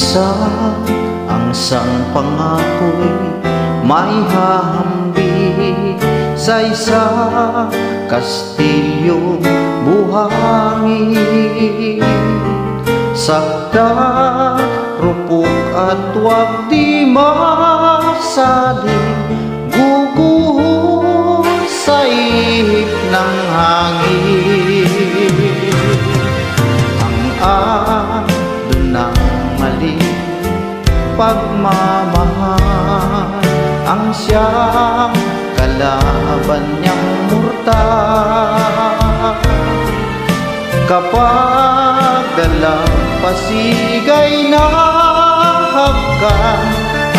Minsan ang isang pangako'y may hahambing sa isang kastilyong buhangin. Sakta, rupok at wag di masaling guguho sa ihip ng hangin. Ang ando ng mali pagmamahal ang siyang kalaban niyang murtal. Kapag dalampasigay na hagkan,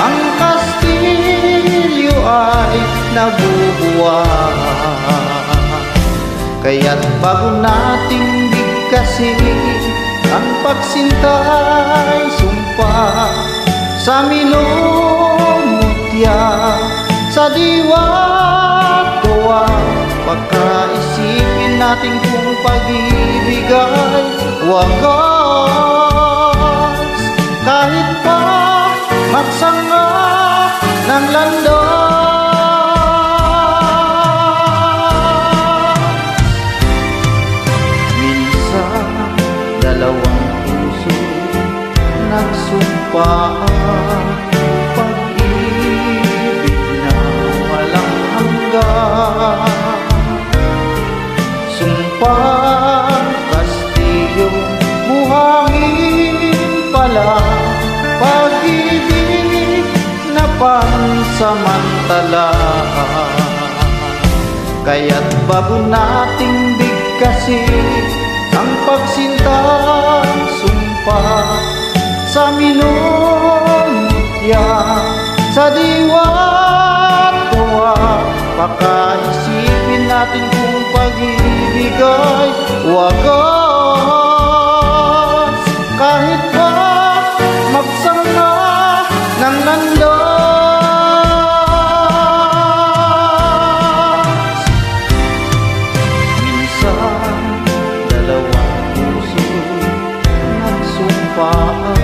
ang kastilyo ay nabubuhay. Kaya't bago nating bigkasin ang pagsintay sumpa sa minumutya, sa diwa't gawa, pagkaisipin natin kung pag-ibig ay wagas. Kahit pa magsanga ng landas, minsan dalawang puso nagsumpaan, pag-ibig na walang hanggan. Sumpang kastilyo, buhangin pala, pag-ibig na pansamantala. Kaya't bago nating bigkasin ang pagsintang sumpa sa minumutya, sa diwa't gawa, pakaisipin natin kung pag-ibig ay wagas. Kahit pa magsanga ng landas, minsan dalawang puso nagsumpaan,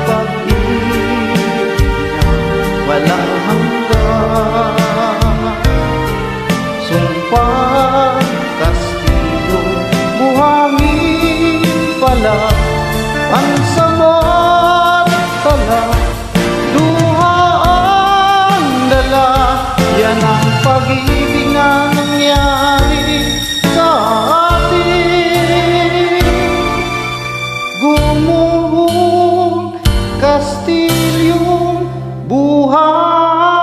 pag-ibig na walang hanggan. Sumpang kastilyo, buhangin pala, pansamantala, luha ang dala. Yan ang pag-ibig na nangyari sa atin. Gumuhong kastilyong buhay.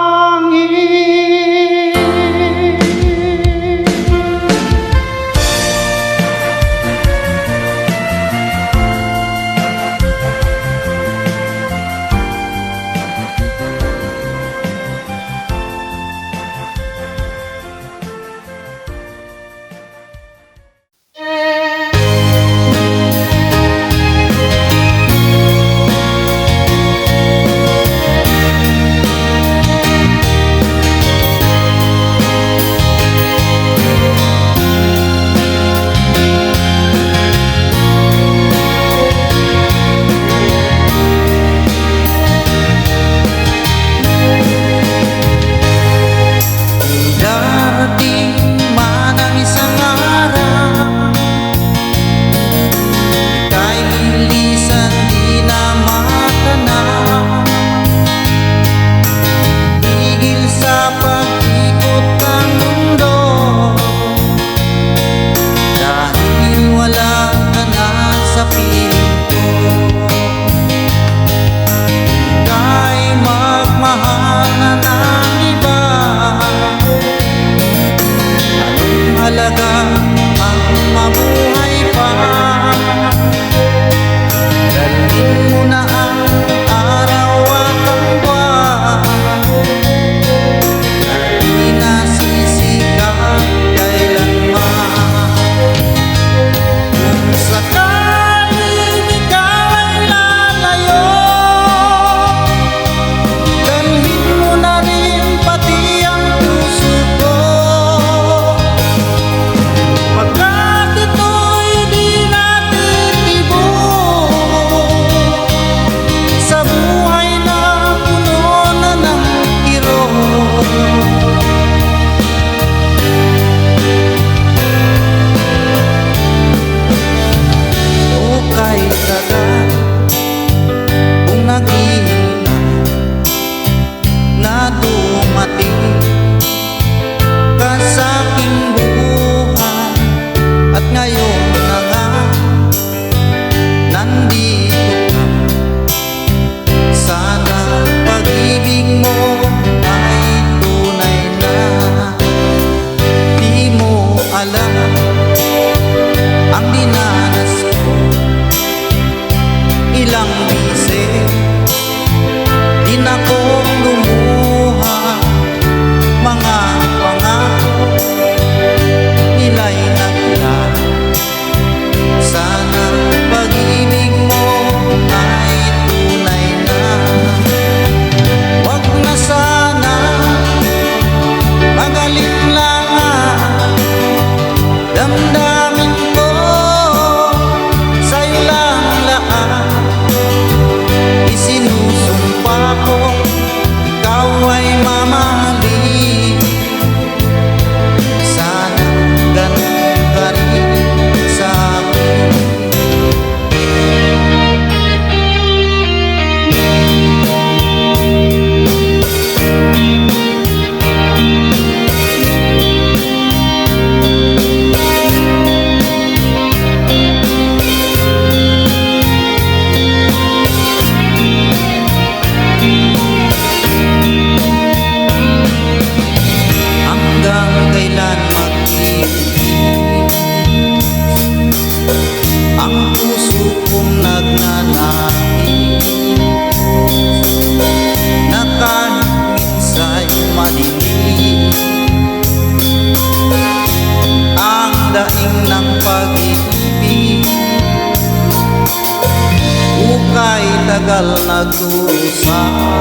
ka.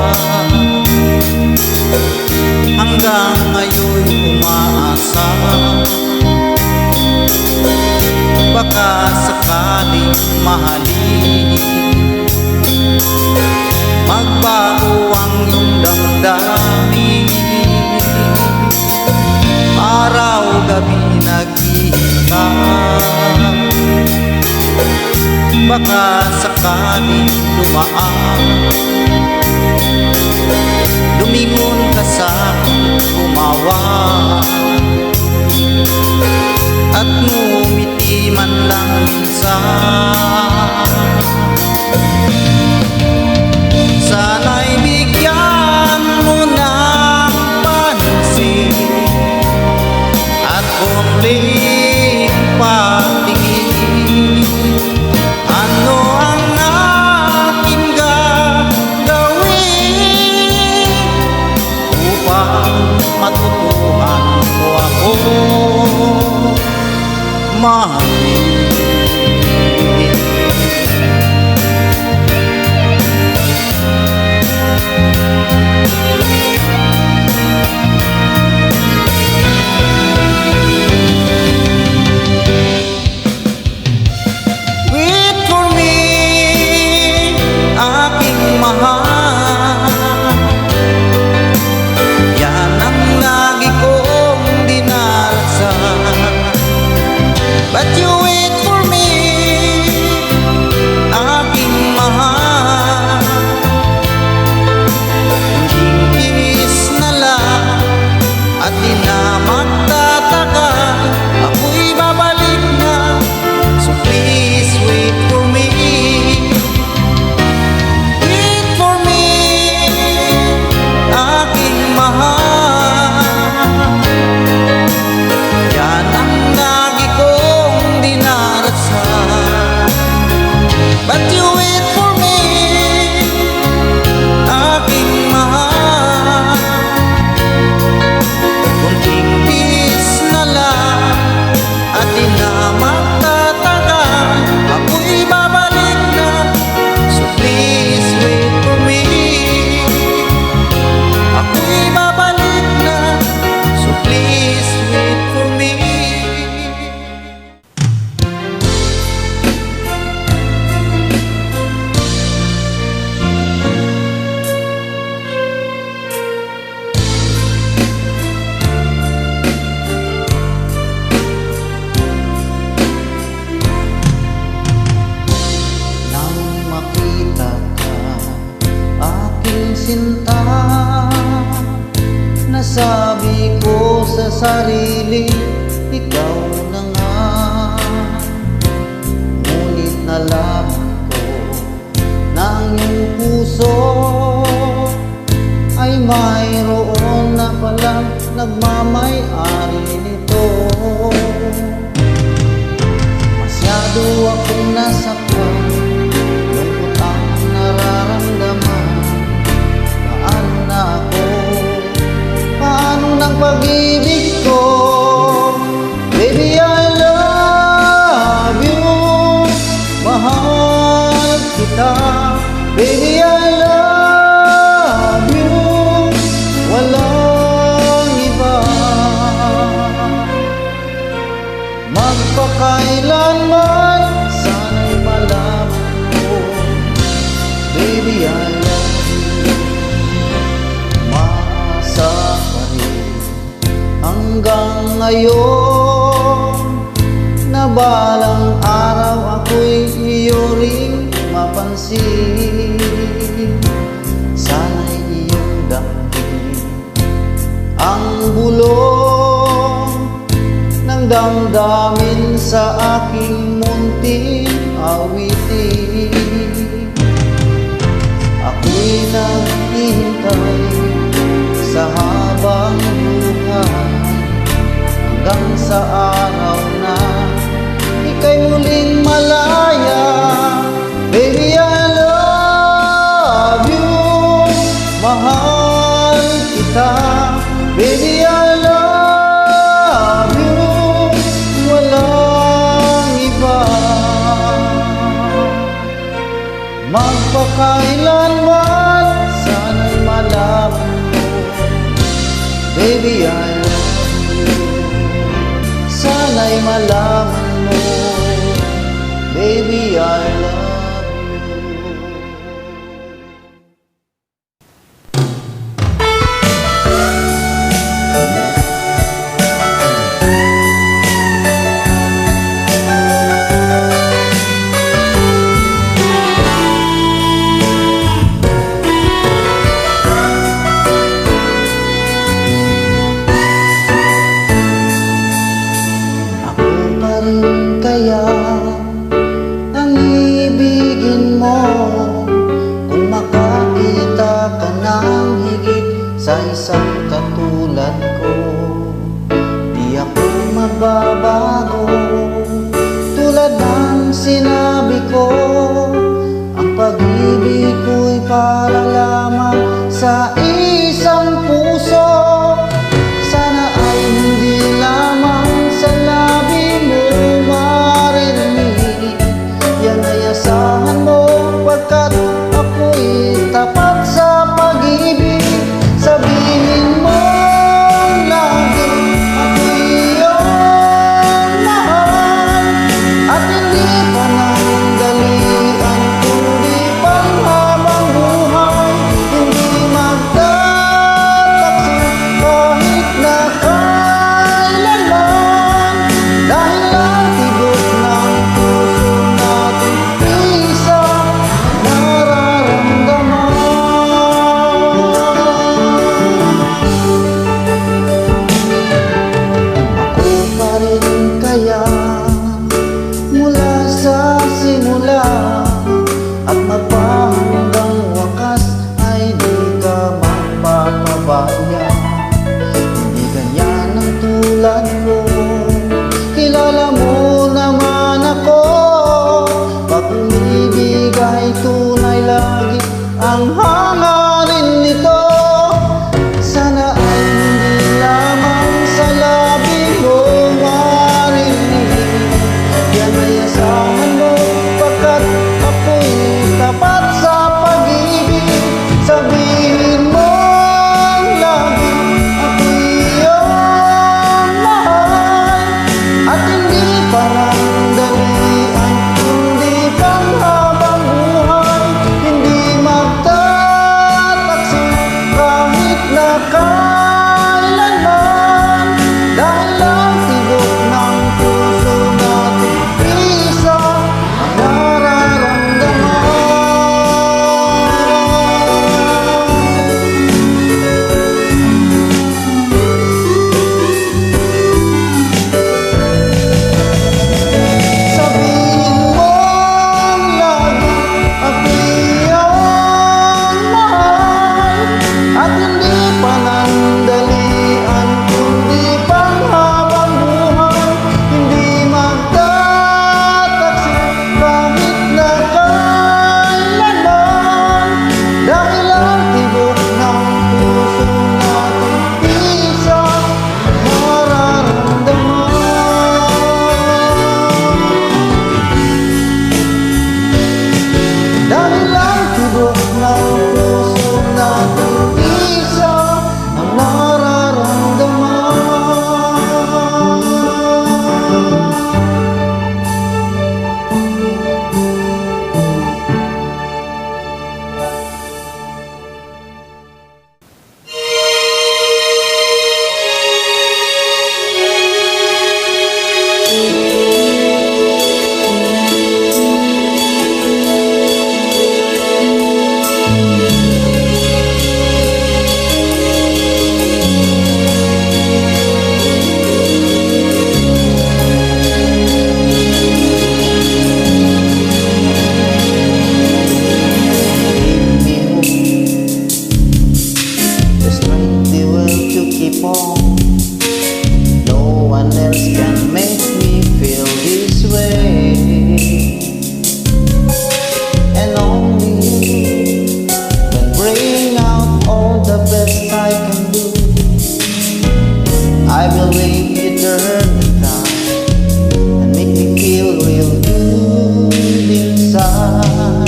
Hanggang ngayon umaasa, baka sakaling mahalin, magbago ang iyong damdamin. Araw-gabi nag-iingat, baka sakaling dumaan, lumingon ka sa umawa, at ngumiti man lang minsan. Sana'y bigyan mo ng pansin at konting patingin. Ano ang aking gagawin upang matutuhan mo ako mahalin? Wait for me, aking mahal. Yan ang lagi kong dinarasal. But you wait for me, aking mahal. Hingis na lang at di na magtatagal, ako'y babalik na. So please wait for me. Wait for me, aking mahal. Yan ang lagi kong dinarasal. But you wait for me, aking mahal. Kunting tiis na lang at di na magtatagal, ako'y babalik na. So please wait for me, ako'y babalik na. So please wait for me. Nang makita ka, aking sinta, nasabi ko sa sarili, ikaw na nga. Ngunit nalaman ko na ang iyong puso ay mayroon na palang nagmamay-ari nito. Masyado akong nasaktan, lungkot ang nararamdaman. Paano na ako? Paano ng pag-ibig ko? Baby, I love you, mahal kita. Baby, I love you, walang iba. Magpakailanman, sana'y malaman mo, baby, I love you. Maasa pa rin hanggang ngayon, na balang araw ako'y iyo ring mapansin. Sana'y iyong damdamin ang bulong ng damdamin sa aking munting awitin. Ako'y naghihintay sa habang buhay, hanggang sa araw na ika'y muling malaya. Baby, I love you, mahal kita. Baby, I love you, walang iba. Magpakailanman, sa isang katulad ko. Di ako magbabago, tulad ng sinabi ko. Ang pag-ibig ko'y para lamang sa isang puso. Sana ay hindi lamang sa labi mo maririnig. Yan ay asahan mo, pagkat ako'y tapat sa pag-ibig. Sabihin mo lagi ako'y iyong mahal, at hindi pa nang dalian kundi panghabang buhay. Hindi magtataksil kahit na kailanman, dahil ang tibok ng puso natin isa nararamdaman. Ako pa rin kaya mula sa simula, at magpahanggang wakas ay di ka magpapabaya. Hindi ganyan ang tulad ko, kilala mo naman ako. Pag umibig ay tunay, lagi ang hangarin nito. Sana ay hindi lamang sa labi mo marinig. Yan ay asahan mo, pagkat ako'y tapat sa pag-ibig. Sabihin mo lagi ako'y iyong mahal, at hindi parang dalian kundi panghabang buhay. Hindi magtataksil kahit na kailanman, dahil ang tibok ng puso natin isa ang nararamdaman. Sabihin mo lagi ako'y iyong mahal, at hindi panandalian kundi panghabang buhay. Hindi magtataksil kahit na kailanman, dahil ang tibok ng puso natin isa nararamdaman. Dahil ang tibok ng puso natin isa ang nararamdaman. The strength you will to keep on. No one else can make me feel this way, and only you can bring out all the best I can do. I believe you turn the tide and make me feel real good inside.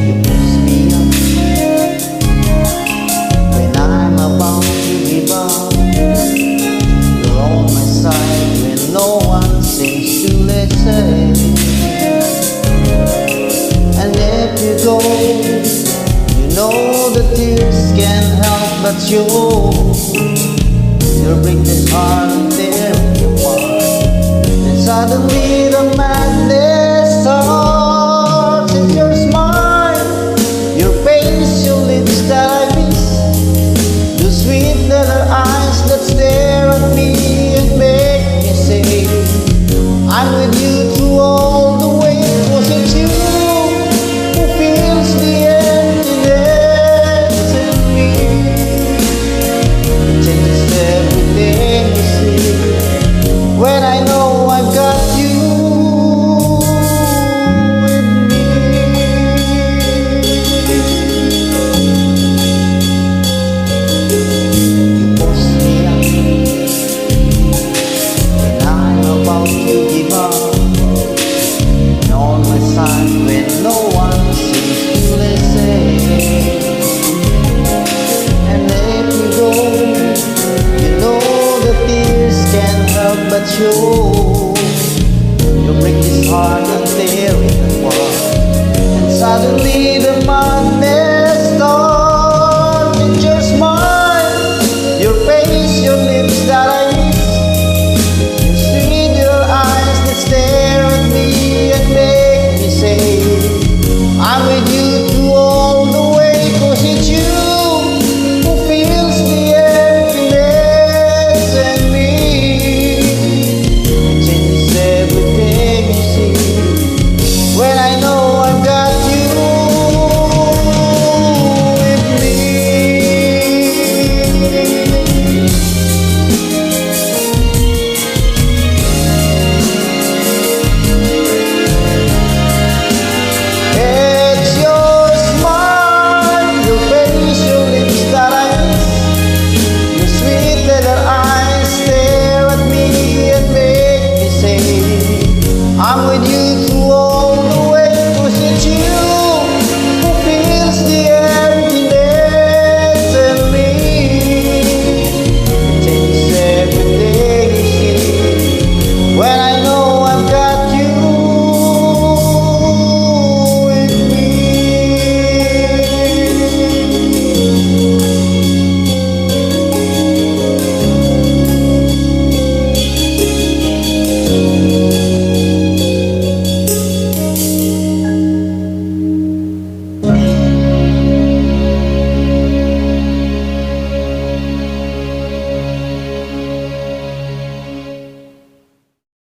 You push me up when I'm about to give up. You're on my side when no one seems to listen. And if you go, you know the tears can't help but show. You break this heart and tear me apart. Then suddenly the madness starts. It's your smile, your face, your lips that